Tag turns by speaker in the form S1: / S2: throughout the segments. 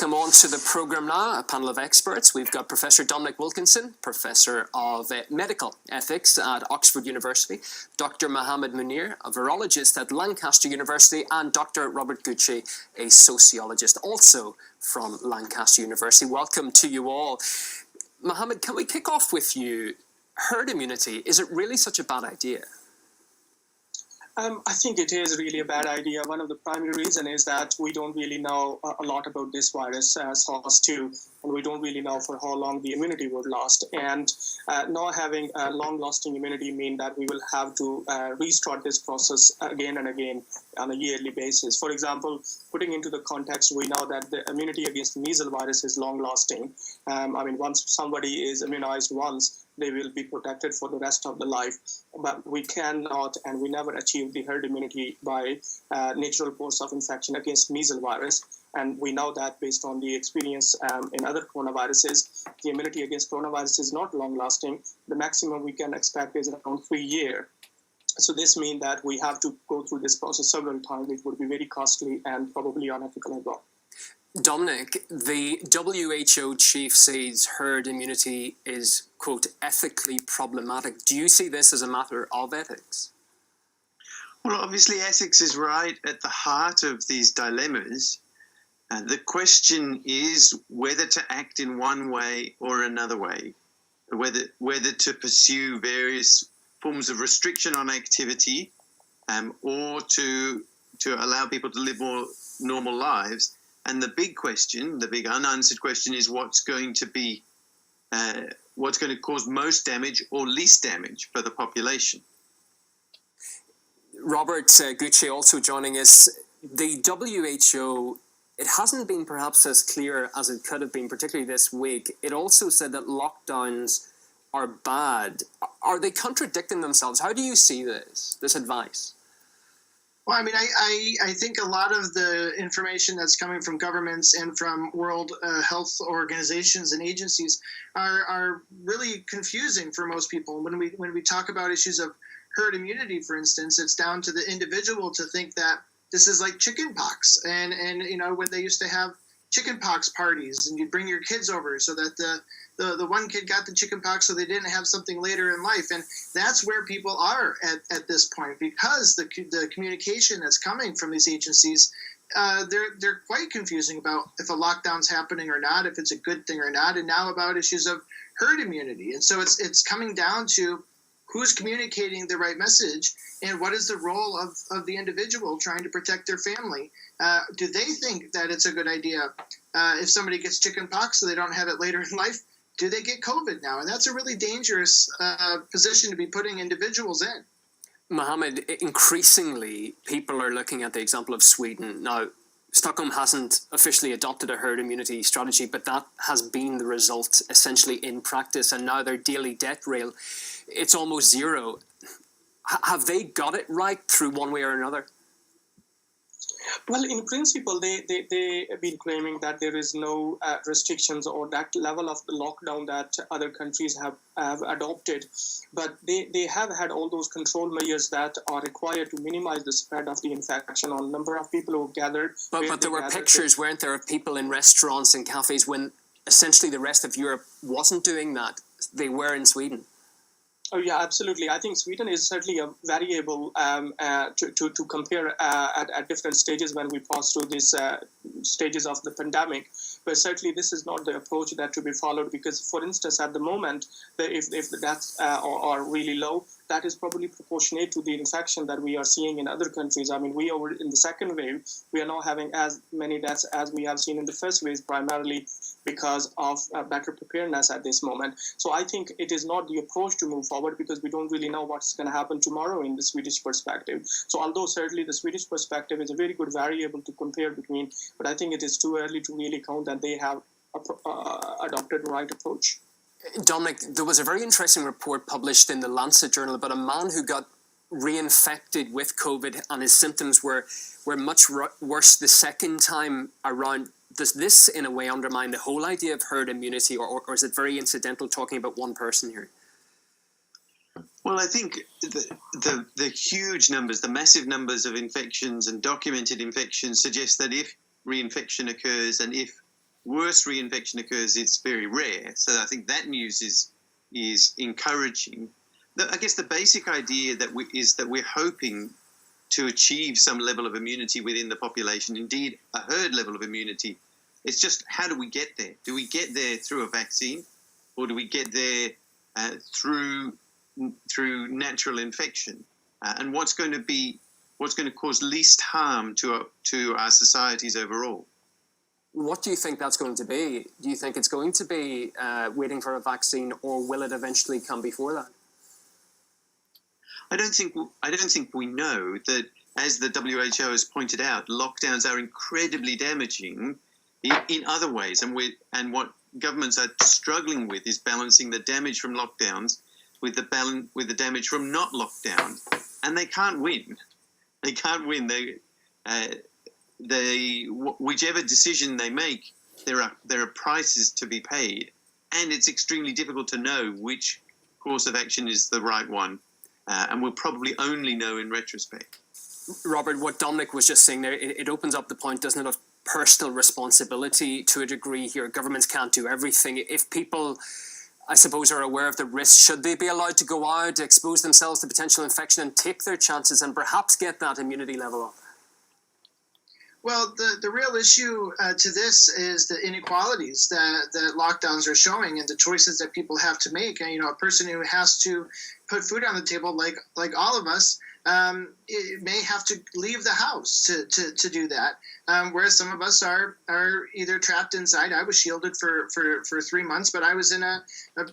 S1: welcome on to the programme now a panel of experts. We've got Professor Dominic Wilkinson, Professor of Medical Ethics at Oxford University, Dr. Mohammed Munir, a virologist at Lancaster University, and Dr. Robert Gucci, a sociologist also from Lancaster University. Welcome to you all. Mohammed, can we kick off with you? Herd immunity, is it really such a bad idea?
S2: I think it is really a bad idea. One of the primary reasons is that we don't really know a lot about this virus, SARS-2, and we don't really know for how long the immunity would last. And not having a long-lasting immunity means that we will have to restart this process again and again on a yearly basis. For example, putting into the context, we know that the immunity against measles virus is long-lasting. Once somebody is immunized once, they will be protected for the rest of the life. But we cannot and we never achieve the herd immunity by natural course of infection against measles virus. And we know that based on the experience in other coronaviruses, the immunity against coronavirus is not long-lasting. The maximum we can expect is around 3 years. So this means that we have to go through this process several times, which would be very costly and probably unethical as well.
S1: Dominic, the WHO chief says herd immunity is, quote, ethically problematic. Do you see this as a matter of ethics?
S3: Well, obviously ethics is right at the heart of these dilemmas. The question is whether to act in one way or another way, whether to pursue various forms of restriction on activity or to allow people to live more normal lives. And the big question, the big unanswered question, is what's going to cause most damage or least damage for the population.
S1: Robert Gucci also joining us. The WHO, it hasn't been perhaps as clear as it could have been, particularly this week. It also said that lockdowns are bad. Are they contradicting themselves? How do you see this advice?
S4: Well, I think a lot of the information that's coming from governments and from World Health Organizations and agencies are really confusing for most people. When we talk about issues of herd immunity, for instance, it's down to the individual to think that this is like chicken pox. And when they used to have chicken pox parties and you'd bring your kids over so that the one kid got the chicken pox so they didn't have something later in life. And that's where people are at this point, because the communication that's coming from these agencies, they're quite confusing about if a lockdown's happening or not, if it's a good thing or not, and now about issues of herd immunity. And so it's coming down to who's communicating the right message and what is the role of the individual trying to protect their family. Do they think that it's a good idea if somebody gets chicken pox so they don't have it later in life? Do they get COVID now? And that's a really dangerous position to be putting individuals in.
S1: Mohammed, increasingly people are looking at the example of Sweden. Now, Stockholm hasn't officially adopted a herd immunity strategy, but that has been the result essentially in practice. And now their daily death rate, it's almost zero. Have they got it right through one way or another?
S2: Well, in principle, they have been claiming that there is no restrictions or that level of the lockdown that other countries have adopted. But they have had all those control measures that are required to minimize the spread of the infection on number of people who gathered.
S1: But there were pictures, weren't there, of people in restaurants and cafes when essentially the rest of Europe wasn't doing that. They were in Sweden.
S2: Oh, yeah, absolutely. I think Sweden is certainly a variable to compare at different stages when we pass through these stages of the pandemic. But certainly this is not the approach that to be followed because, for instance, at the moment, if the deaths are really low, that is probably proportionate to the infection that we are seeing in other countries. We are in the second wave. We are not having as many deaths as we have seen in the first wave, primarily because of better preparedness at this moment. So I think it is not the approach to move forward because we don't really know what's going to happen tomorrow in the Swedish perspective. So although certainly the Swedish perspective is a very good variable to compare between, but I think it is too early to really count that they have adopted the right approach.
S1: Dominic, there was a very interesting report published in the Lancet journal about a man who got reinfected with COVID and his symptoms were much worse the second time around. Does this in a way undermine the whole idea of herd immunity or is it very incidental talking about one person here?
S3: Well, I think the huge numbers, the massive numbers of infections and documented infections suggest that if reinfection occurs and if worse reinfection occurs, it's very rare. So I think that news is encouraging. I guess the basic idea is that we're hoping to achieve some level of immunity within the population, indeed a herd level of immunity. It's just, how do we get there? Do we get there through a vaccine, or do we get there through natural infection? And what's going to cause least harm to our societies overall?
S1: What do you think that's going to be? Do you think it's going to be waiting for a vaccine, or will it eventually come before that?
S3: I don't think we know that, as the WHO has pointed out, lockdowns are incredibly damaging in other ways, and what governments are struggling with is balancing the damage from lockdowns with the damage from not lockdown, and they can't win. They can't win. Whichever decision they make, there are prices to be paid, and it's extremely difficult to know which course of action is the right one, and we'll probably only know in retrospect.
S1: Robert, what Dominic was just saying there, it opens up the point, doesn't it, of personal responsibility to a degree here. Governments can't do everything. If people, I suppose, are aware of the risk, should they be allowed to go out, expose themselves to potential infection and take their chances and perhaps get that immunity level up?
S4: Well, the real issue to this is the inequalities that lockdowns are showing and the choices that people have to make. And, a person who has to put food on the table, like all of us, it may have to leave the house to do that. Whereas some of us are either trapped inside. I was shielded for 3 months, but I was in a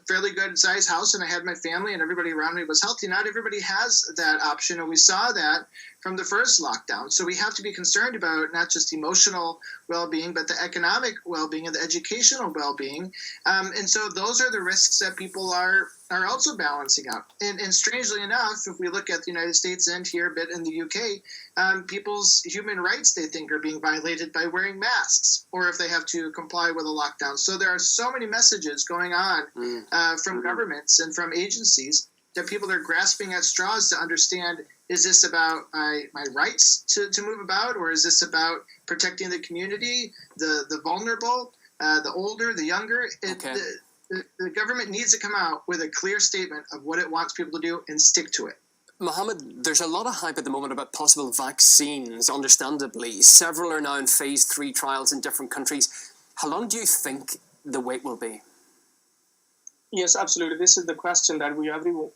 S4: fairly good sized house, and I had my family and everybody around me was healthy. Not everybody has that option, and we saw that from the first lockdown. So we have to be concerned about not just emotional well-being, but the economic well-being and the educational well-being. And so those are the risks that people are also balancing out. And strangely enough, if we look at the United States and here a bit in the UK, people's human rights, they think, are being violated by wearing masks, or if they have to comply with a lockdown. So there are so many messages going on from governments and from agencies that people are grasping at straws to understand, is this about my rights to move about, or is this about protecting the community, the vulnerable, the older, the younger? The government needs to come out with a clear statement of what it wants people to do and stick to it.
S1: Mohammed, there's a lot of hype at the moment about possible vaccines, understandably. Several are now in phase 3 trials in different countries. How long do you think the wait will be?
S2: Yes, absolutely. This is the question that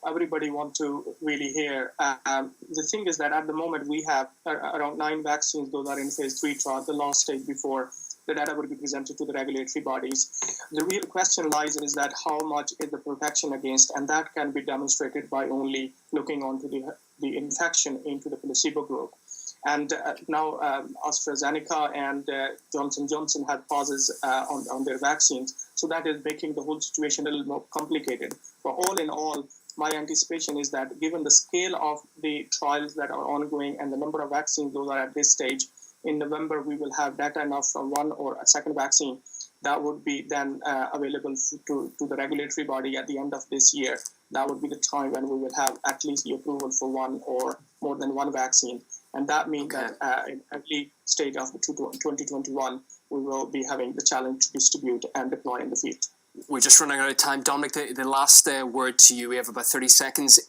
S2: everybody want to really hear. The thing is that at the moment we have around 9 vaccines. Those are in phase 3 trial, the last stage before the data will be presented to the regulatory bodies. The real question lies is that how much is the protection against, and that can be demonstrated by only looking onto the infection into the placebo group. And now AstraZeneca and Johnson & Johnson have pauses on their vaccines. So that is making the whole situation a little more complicated. But all in all, my anticipation is that given the scale of the trials that are ongoing and the number of vaccines those are at this stage, in November we will have data enough from one or a second vaccine that would be then available to the regulatory body at the end of this year. That would be the time when we will have at least the approval for one or more than one vaccine. And that means that in early stage of 2021, we will be having the challenge to distribute and deploy in the field.
S1: We're just running out of time. Dominic, the last word to you. We have about 30 seconds.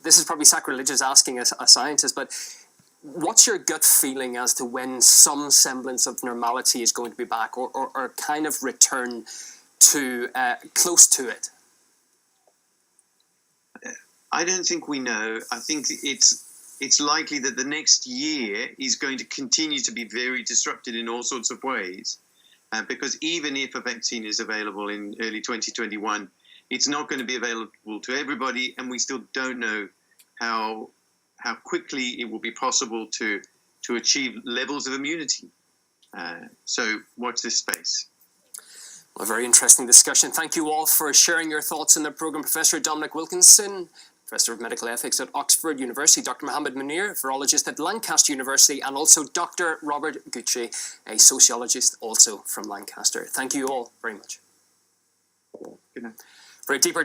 S1: This is probably sacrilegious asking a scientist, but what's your gut feeling as to when some semblance of normality is going to be back, or kind of return to close to it?
S3: I don't think we know. I think it's likely that the next year is going to continue to be very disrupted in all sorts of ways, because even if a vaccine is available in early 2021, it's not going to be available to everybody, and we still don't know how quickly it will be possible to achieve levels of immunity. So watch this space.
S1: Well, a very interesting discussion. Thank you all for sharing your thoughts in the programme. Professor Dominic Wilkinson, Professor of Medical Ethics at Oxford University, Dr. Mohammed Munir, virologist at Lancaster University, and also Dr. Robert Gucci, a sociologist also from Lancaster. Thank you all very much.
S3: Good night.
S1: For a deeper dive